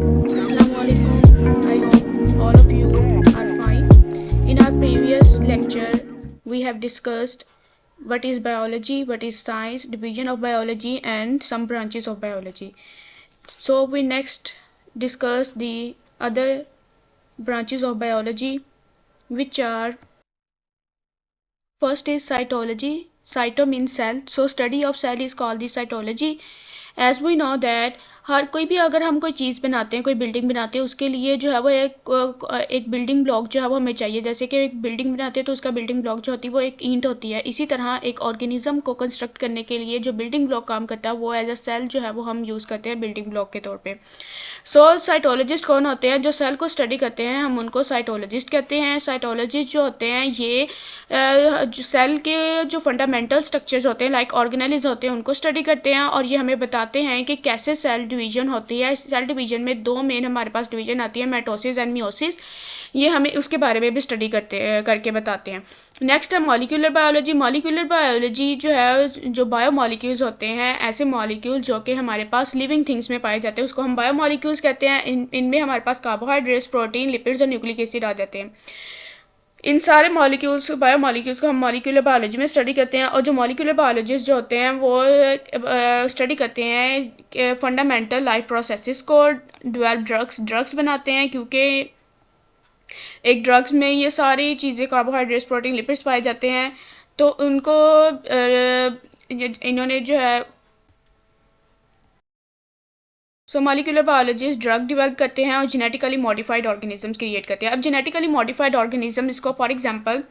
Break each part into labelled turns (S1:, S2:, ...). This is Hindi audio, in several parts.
S1: Assalamu alaikum. I hope all of you are fine. In our previous lecture, we have discussed what is biology, what is science, division of biology, and some branches of biology. So, we next discuss the other branches of biology, which are first is cytology. Cyto means cell. So, study of cell is called the cytology. As we know that हर कोई भी अगर हम कोई चीज़ बनाते हैं, कोई बिल्डिंग बनाते हैं, उसके लिए जो है वो एक बिल्डिंग ब्लॉक जो है वो हमें चाहिए। जैसे कि एक बिल्डिंग बनाते हैं तो उसका बिल्डिंग ब्लॉक जो होती है वो एक ईंट होती है। इसी तरह एक ऑर्गेनिज्म को कंस्ट्रक्ट करने के लिए जो बिल्डिंग ब्लॉक काम करता है वो एज अ सेल जो है वो हम यूज़ करते हैं बिल्डिंग ब्लॉक के तौर पर। सो साइटोलॉजिस्ट कौन होते हैं? जो सेल को स्टडी करते हैं हम उनको साइटोलॉजिस्ट कहते हैं। साइटोलॉजिस्ट जो होते हैं ये जो सेल के जो फंडामेंटल स्ट्रक्चर्स होते हैं लाइक ऑर्गेनेल्स होते हैं उनको स्टडी करते हैं और ये हमें बताते हैं कि कैसे सेल डिवीजन होती है। सेल डिवीजन में दो मेन हमारे पास डिवीजन आती है, माइटोसिस एंड मियोसिस। ये हमें उसके बारे में भी स्टडी करके बताते हैं। नेक्स्ट है मॉलिक्यूलर बायोलॉजी। मॉलिक्यूलर बायोलॉजी जो है जो बायोमॉलिक्यूल्स होते हैं, ऐसे मॉलिक्यूल जो कि हमारे पास लिविंग थिंग्स में पाए जाते हैं उसको हम बायोमॉलिक्यूल्स कहते हैं। इनमें हमारे पास कार्बोहाइड्रेट्स, प्रोटीन, लिपिड्स और न्यूक्लिक एसिड आ जाते हैं। इन सारे मॉलिक्यूल्स बायोमॉलिक्यूल्स को हम मॉलिक्यूलर बायोलॉजी में स्टडी करते हैं और जो मॉलिक्यूलर बायोलॉजिस्ट जो होते हैं वो स्टडी करते हैं फंडामेंटल लाइफ प्रोसेसेस को, डेवलप ड्रग्स बनाते हैं क्योंकि एक ड्रग्स में ये सारी चीज़ें कार्बोहाइड्रेट्स, प्रोटीन, लिपिड्स पाए जाते हैं। तो उनको इन्होंने जो है मॉलिक्यूलर बायोलॉजिस्ट ड्रग डेवलप करते हैं और जेनेटिकली मॉडिफाइड ऑर्गेनिजम्स क्रिएट करते हैं। अब जेनेटिकली मॉडिफाइड ऑर्गेनिज्म इसको फॉर एग्जांपल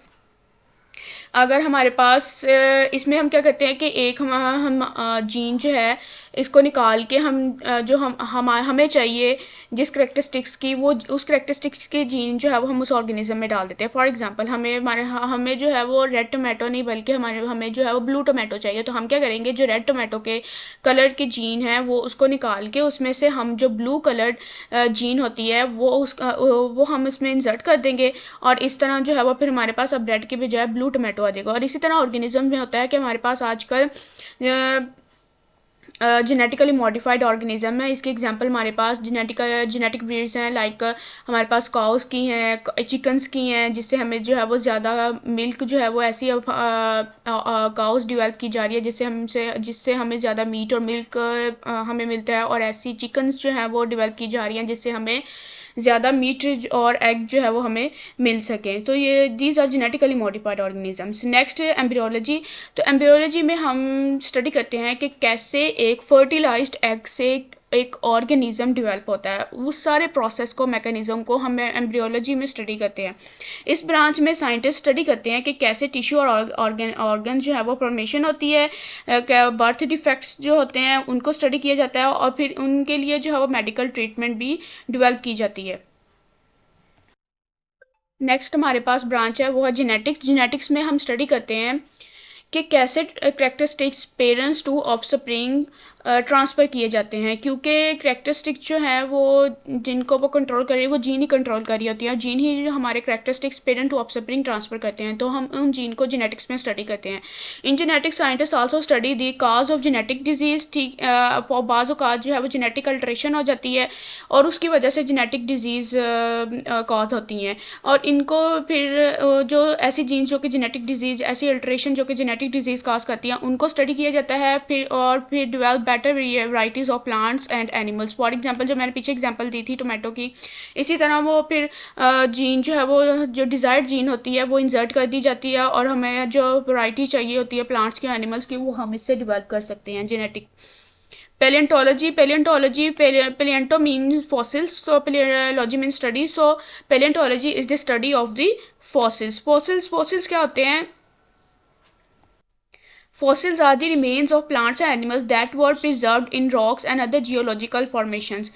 S1: अगर हमारे पास इसमें हम क्या करते हैं कि एक हम जीन जो है इसको निकाल के हम जो हमें चाहिए जिस करेक्टरिस्टिक्स की वो उस करेक्टरिस्टिक्स के जीन जो है वो हम उस ऑर्गेनिज्म में डाल देते हैं। फॉर एग्जांपल हमें जो है वो रेड टोमेटो नहीं बल्कि हमें जो है वो ब्लू टोमेटो चाहिए। तो हम क्या करेंगे, जो रेड टोमेटो के कलर के जीन है वो उसको निकाल के उसमें से हम जो ब्लू कलर्ड जीन होती है वो हम उसमें इंसर्ट कर देंगे और इस तरह जो है वो फिर हमारे पास अब रेड के बजाय ब्लू टोमेटो आ जाएगा। और इसी तरह ऑर्गेनिज्म में होता है कि हमारे पास आजकल जेनेटिकली मॉडिफाइड ऑर्गेनिज्म है। इसके एग्जांपल हमारे पास जेनेटिक ब्रीड्स हैं लाइक हमारे पास काउस की हैं, चिकन्स की हैं, जिससे हमें जो है वो ज़्यादा मिल्क जो है वो ऐसी काउस डेवलप की जा रही है जिससे हमें ज़्यादा मीट और मिल्क हमें मिलता है और ऐसी चिकन्स जो है वो डेवलप की जा रही हैं जिससे हमें ज़्यादा मीट और एग जो है वो हमें मिल सकें। तो ये these are genetically modified organisms. Next है एम्ब्रियोलॉजी। तो एम्ब्रियोलॉजी में हम स्टडी करते हैं कि कैसे एक फर्टिलाइज्ड एग से एक ऑर्गेनिज्म डेवलप होता है। उस सारे प्रोसेस को, मैकेनिज्म को हम एम्ब्रियोलॉजी में स्टडी करते हैं। इस ब्रांच में साइंटिस्ट स्टडी करते हैं कि कैसे टिश्यू और ऑर्गन जो है वो फॉर्मेशन होती है, बर्थ डिफेक्ट्स जो होते हैं उनको स्टडी किया जाता है और फिर उनके लिए जो है वो मेडिकल ट्रीटमेंट भी डेवलप की जाती है। नेक्स्ट हमारे पास ब्रांच है वो है जेनेटिक्स। जेनेटिक्स में हम स्टडी करते हैं कि कैसे characteristics parents to offspring transfer किए जाते हैं, क्योंकि करेक्टरिस्टिक्स जो है वो जिनको वो कंट्रोल कर रही है वो जीन ही कंट्रोल कर रही होती है। जीन ही जो हमारे characteristics parent to offspring transfer करते हैं, तो हम उन जीन को जेनेटिक्स में स्टडी करते हैं। In genetics scientist also study the cause of genetic disease. ठीक बाज़ औक़ात जो है वो जेनेटिक अल्ट्रेशन हो जाती है और उसकी वजह से जेनेटिक डिजीज़ काज होती हैं और इनको फिर जो ऐसी जीन्स जो कि जेनेटिक डिजीज़, ऐसी अल्ट्रेशन जो कि जेनेटिक डिजीज़ काज करती हैं उनको स्टडी किया जाता है फिर develop better varieties of plants and animals. For example जो मैंने पीछे एग्जांपल दी थी टोमेटो की, इसी तरह वो फिर जीन जो है वो जो डिज़ायर्ड जीन होती है वो इंसर्ट कर दी जाती है और हमें जो वैरायटी चाहिए होती है प्लांट्स की, एनिमल्स की, वो हम इससे डेवलप कर सकते हैं genetic. Paleontology means fossils, so paleology means study, so paleontology is the study of the fossils क्या होते हैं? Fossils are the remains of plants and animals that were preserved in rocks and other geological formations.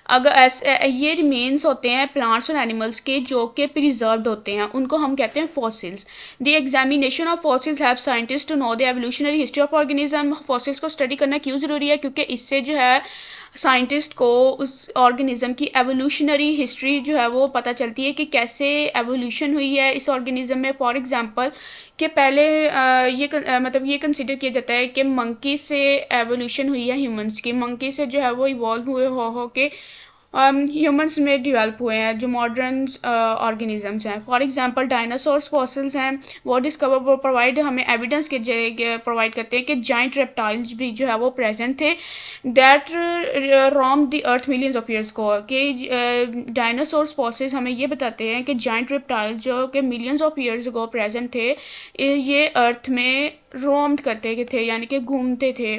S1: अगर ऐसे ये रिमेन्स होते हैं प्लांट्स और एनिमल्स के जो कि प्रिजर्व्ड होते हैं, उनको हम कहते हैं fossils. The examination of fossils help scientist to know the evolutionary history of organism. Fossils को स्टडी करना क्यों ज़रूरी है? क्योंकि इससे जो है साइंटिस्ट को उस ऑर्गेनिज़म की एवोल्यूशनरी हिस्ट्री जो है वो पता चलती है कि कैसे एवोल्यूशन हुई है इस ऑर्गेनिज़म में। फॉर एग्जांपल कि पहले मतलब ये कंसिडर किया जाता है कि मंकी से एवोल्यूशन हुई है ह्यूमंस की। मंकी से जो है वो इवॉल्व हुए हो के ह्यूमंस में डेवलप हुए हैं जो मॉडर्न ऑर्गेनिजम्स हैं। फॉर एग्जांपल डायनासोर्स फॉसिल्स हैं, वो डिस्कवर प्रोवाइड हमें एविडेंस के प्रोवाइड करते हैं कि जाइंट रेप्टाइल्स भी जो है वो प्रेजेंट थे that Rome the earth millions of years को। कि डायनासोर्स फॉसिल्स हमें ये बताते हैं कि जाइंट रेप्टाइल्स जो कि मिलियंस ऑफ ईयर्स को प्रेजेंट थे, ये अर्थ में रोम करते थे यानी कि घूमते थे।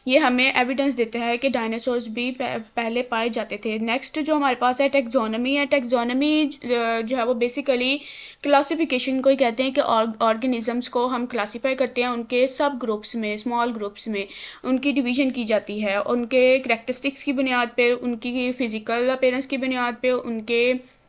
S1: ये हमें एविडेंस देता है कि डायनासोर्स भी पहले पाए जाते थे। नेक्स्ट जो हमारे पास है टेक्सोनमी है। टेक्सोनमी जो है वो बेसिकली क्लासिफिकेशन को ही कहते हैं कि ऑर्गेनिजम्स को हम क्लासीफाई करते हैं उनके सब ग्रुप्स में, स्मॉल ग्रुप्स में उनकी डिवीजन की जाती है उनके करेक्टरिस्टिक्स की बुनियाद पर, उनकी फ़िज़िकल अपीयरेंस की बुनियाद पर, उनके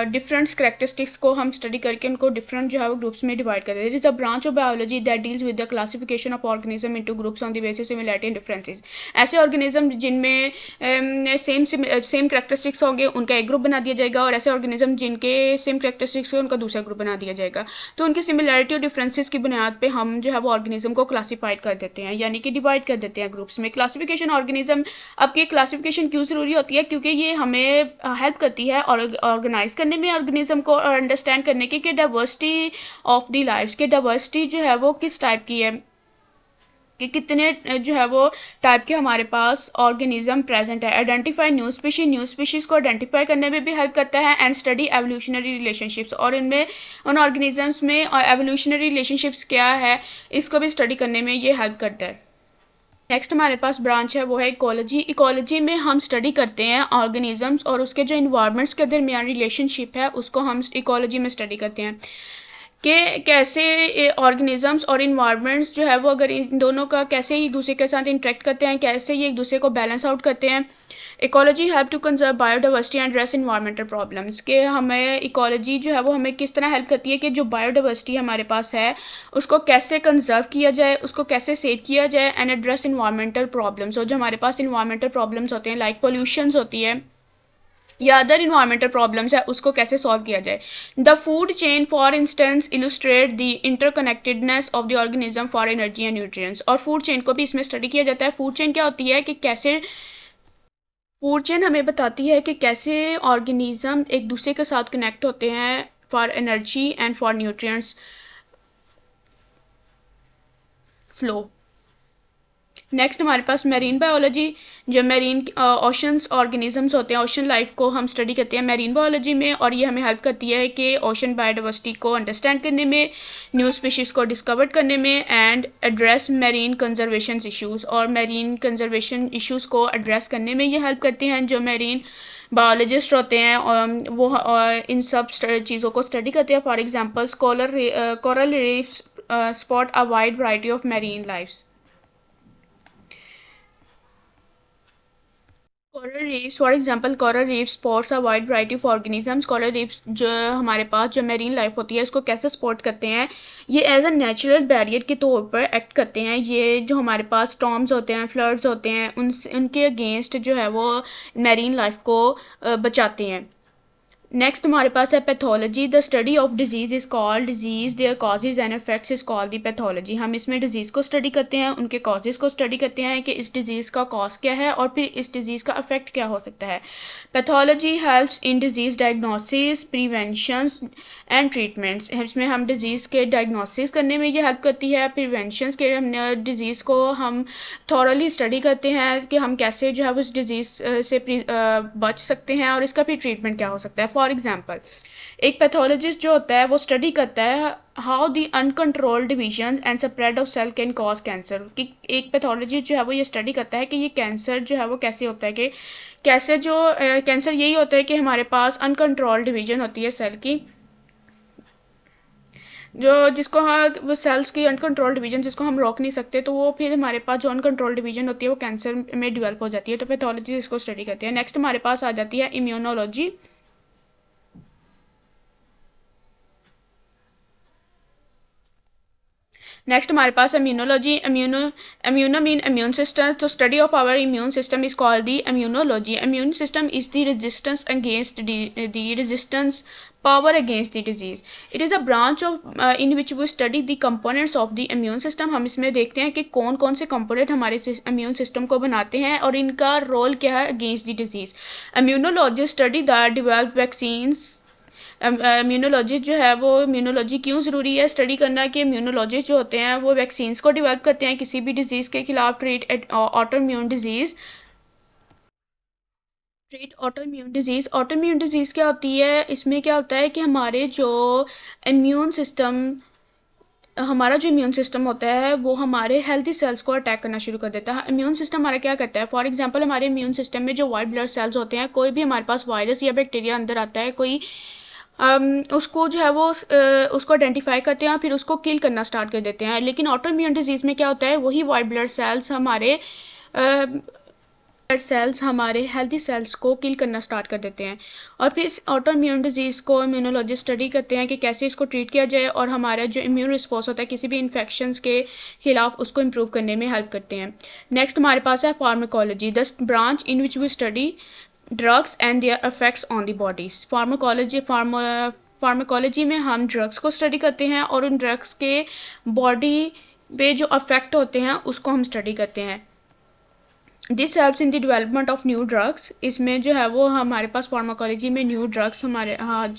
S1: डिफरेंट करेक्टरिस्टिक्स को हम स्टडी करके उनको डिफरेंट जो है वो ग्रुप्स में डिवाइड करते हैं। It is a branch of biology that deals with the classification of organism into groups on the basis similarity and differences. ऐसे ऑर्गेनिज्म जिनमें सेम करेक्टरिस्टिक्स होंगे उनका एक ग्रुप बना दिया जाएगा, और ऐसे ऑर्गेनिज्म जिनके सेम करेक्टरिस्टिक्स हो उनका दूसरा ग्रुप बना दिया जाएगा। तो उनकी सिमिलैरिटी और डिफरेंसेस की बुनियाद पर हम जो है वो ऑर्गेनिज्म को क्लासीफाइड कर देते हैं, यानी कि डिवाइड कर देते हैं ग्रुप्स में। क्लासिफिकेशन ऑर्गेनिज्म, अब की क्लासिफिकेशन क्यों ज़रूरी होती है? क्योंकि ये हमें हेल्प करती है और ऑर्गेनाइज करने में ऑर्गेनिज्म को, और अंडरस्टैंड करने की कि डाइवर्सिटी ऑफ द लाइव्स, के डाइवर्सिटी जो है वो किस टाइप की है, कि कितने जो है वो टाइप के हमारे पास ऑर्गेनिज्म प्रेजेंट है। आइडेंटिफाई न्यू स्पीशीज़ को आइडेंटिफाई करने में भी हेल्प करता है। एंड स्टडी एवोल्यूशनरी रिलेशनशिप्स, और इनमें उन ऑर्गेनिजम्स में एवोल्यूशनरी रिलेशनशिप्स क्या है इसको भी स्टडी करने में ये हेल्प करता है। नेक्स्ट हमारे पास ब्रांच है वो है इकोलॉजी। इकोलॉजी में हम स्टडी करते हैं ऑर्गेनिजम्स और उसके जो इन्वायरमेंट्स के दरमियान रिलेशनशिप है उसको हम इकोलॉजी में स्टडी करते हैं कि कैसे ऑर्गेनिजम्स और इन्वायरमेंट्स जो है वो अगर इन दोनों का कैसे एक दूसरे के साथ इंटरेक्ट करते हैं, कैसे ये एक दूसरे को बैलेंस आउट करते हैं। Ecology help to conserve biodiversity and address environmental problems, के हमें इकोलॉजी जो है वो हमें किस तरह हेल्प करती है कि जो बायोडाइवर्सिटी हमारे पास है उसको कैसे कंजर्व किया जाए, उसको कैसे सेव किया जाए, एंड एड्रेस इन्वायरमेंटल प्रॉब्लम्स। और जो हमारे पास इन्वायरमेंटल प्रॉब्लम्स होते हैं लाइक पोल्यूशंस होती है या अदर इन्वायरमेंटल प्रॉब्लम्स है उसको कैसे सॉल्व किया जाए। The food chain for instance illustrate the interconnectedness of the organism for energy and nutrients. और फूड चेन को भी इसमें स्टडी किया जाता है। फूड चेन क्या होती है कि कैसे फूड चेन हमें बताती है कि कैसे ऑर्गेनिज्म एक दूसरे के साथ कनेक्ट होते हैं for energy and for nutrients flow. Next हमारे पास मैरीन बायोलॉजी, जो मैरीन ओशंस ऑर्गेनिजम्स होते हैं, ओशन लाइफ को हम स्टडी करते हैं मैरीन बायोलॉजी में, और ये हमें हेल्प करती है कि ओशन बायोडाइवर्सिटी को अंडरस्टैंड करने में, न्यू स्पीशीज़ को डिस्कवर करने में, and address marine conservation issues, और मैरीन कंजर्वेशन इश्यूज़ को एड्रेस करने में ये हेल्प करते हैं। जो मैरीन बायोलॉजिस्ट होते हैं वो इन सब चीज़ों को स्टडी करते हैं। For example coral reefs spot a wide variety of marine lifes. Coral reefs, for example coral reef spots a wide variety of organisms. Coral reefs जो हमारे पास जो मेरीन लाइफ होती है उसको कैसे सपोर्ट करते हैं, ये एज अ नेचुरल बैरियर के तौर पर एक्ट करते हैं। ये जो हमारे पास स्टॉर्म्स होते हैं, फ्लड्स होते हैं, उनके अगेंस्ट जो है वो मेरीन लाइफ को बचाते हैं। नेक्स्ट हमारे पास है pathology. The study of disease is called disease, their causes and effects is called the pathology. हम इसमें डिजीज़ को स्टडी करते हैं, उनके कॉजेज़ को स्टडी करते हैं कि इस डिजीज़ का कॉज क्या है और फिर इस डिजीज़ का इफेक्ट क्या हो सकता है। Pathology helps in disease diagnosis, preventions and treatments. इसमें हम डिजीज़ के डायग्नोसिस करने में ये हेल्प करती है, प्रिवेंशंस के डिजीज़ को हम थॉरली स्टडी करते हैं कि हम कैसे जो है उस डिजीज़ से बच सकते हैं और इसका फिर ट्रीटमेंट क्या हो सकता है। फॉर एग्जांपल एक पैथोलॉजिस्ट जो होता है वो स्टडी करता है how the uncontrolled division and spread of cell can cause cancer. कि एक पैथोलॉजिस्ट जो है वो ये स्टडी करता है कि ये कैंसर जो है वो कैसे होता है, कि कैसे जो कैंसर यही होता है कि हमारे पास अनकंट्रोल्ड डिवीजन होती है सेल की, जो जिसको वो सेल्स की अनकंट्रोल डिवीजन जिसको हम रोक नहीं सकते, तो वो फिर हमारे पास जो अनकंट्रोल डिवीजन होती है वो कैंसर में डेवलप हो जाती है। तो पैथोलॉजी इसको स्टडी करते हैं। नेक्स्ट हमारे पास आ जाती है इम्यूनोलॉजी। नेक्स्ट हमारे पास immunology. Immuno mean immune system. तो study of our immune system is called the immunology. Immune system is the resistance against the resistance power against the disease. It is a branch of in which we study the components of the immune system. हम इसमें देखते हैं कि कौन कौन से कंपोनेंट हमारे इम्यून सिस्टम को बनाते हैं और इनका रोल क्या है against the disease. Immunology study the develop vaccines. Immunologist जो है वो इम्यूनोलॉजी क्यों ज़रूरी है स्टडी करना कि इम्यूनोलॉजिस्ट जो होते हैं वो वैक्सीन्स को डेवलप करते हैं किसी भी डिजीज़ के खिलाफ treat auto immune disease. Auto immune disease क्या होती है, इसमें क्या होता है कि हमारा जो इम्यून सिस्टम होता है वो हमारे हेल्थी सेल्स को अटैक करना शुरू कर देता है। इम्यून सिस्टम हमारा क्या करता है, फॉर एग्जांपल हमारे इम्यून सिस्टम में जो वाइट ब्लड सेल्स होते हैं, कोई भी हमारे पास वायरस या बैक्टीरिया अंदर आता है, कोई उसको जो है वो उसको आइडेंटिफाई करते हैं फिर उसको किल करना स्टार्ट कर देते हैं। लेकिन ऑटो इम्यून डिजीज़ में क्या होता है, वही वाइट ब्लड सेल्स हमारे हेल्दी सेल्स को किल करना स्टार्ट कर देते हैं और फिर इस ऑटो इम्यून डिजीज़ को इम्यूनोलॉजिस्ट स्टडी करते हैं कि कैसे इसको ट्रीट किया जाए और हमारा जो इम्यून रिस्पॉन्स होता है किसी भी इन्फेक्शंस के खिलाफ उसको इम्प्रूव करने में हेल्प करते हैं। नेक्स्ट हमारे पास है pharmacology, the branch in which we study drugs and their effects on the bodies. Pharmacology में हम ड्रग्स को स्टडी करते हैं और उन ड्रग्स के बॉडी पे जो अफेक्ट होते हैं उसको हम स्टडी करते हैं। This helps in the development of new drugs. इसमें जो है वो हमारे पास फार्माकोलॉजी में न्यू ड्रग्स हमारे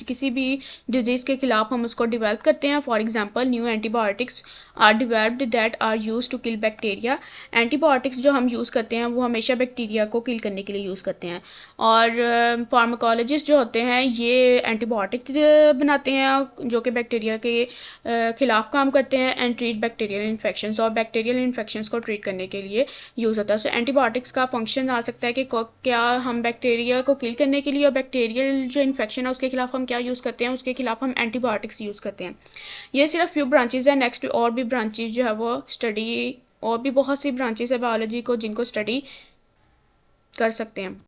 S1: किसी भी डिजीज़ के खिलाफ हम उसको डेवलप करते हैं। For example new antibiotics are developed that are use to kill bacteria. Antibiotics जो हम यूज़ करते हैं वो हमेशा बैक्टीरिया को किल करने के लिए यूज़ करते हैं और फार्माकोलॉजिस्ट जो होते हैं ये एंटीबायोटिक्स बनाते हैं जो कि बैक्टीरिया के खिलाफ काम करते हैं एंड ट्रीट बैक्टीरियल इन्फेक्शंस, और बैक्टीरियल इन्फेक्शंस को ट्रीट करने के लिए यूज़ होता है। सो एंटीबायोटिक्स का फंक्शन आ सकता है कि क्या हम बैक्टीरिया को किल करने के लिए और बैक्टीरियल जो इन्फेक्शन है उसके खिलाफ हम क्या यूज़ करते हैं, उसके खिलाफ हम एंटीबायोटिक्स यूज़ करते हैं। ये सिर्फ फ्यू ब्रांचेज है। नेक्स्ट और भी ब्रांचेज जो है वो स्टडी, और भी बहुत सी ब्रांचेज है बायोलॉजी को जिनको स्टडी कर सकते हैं।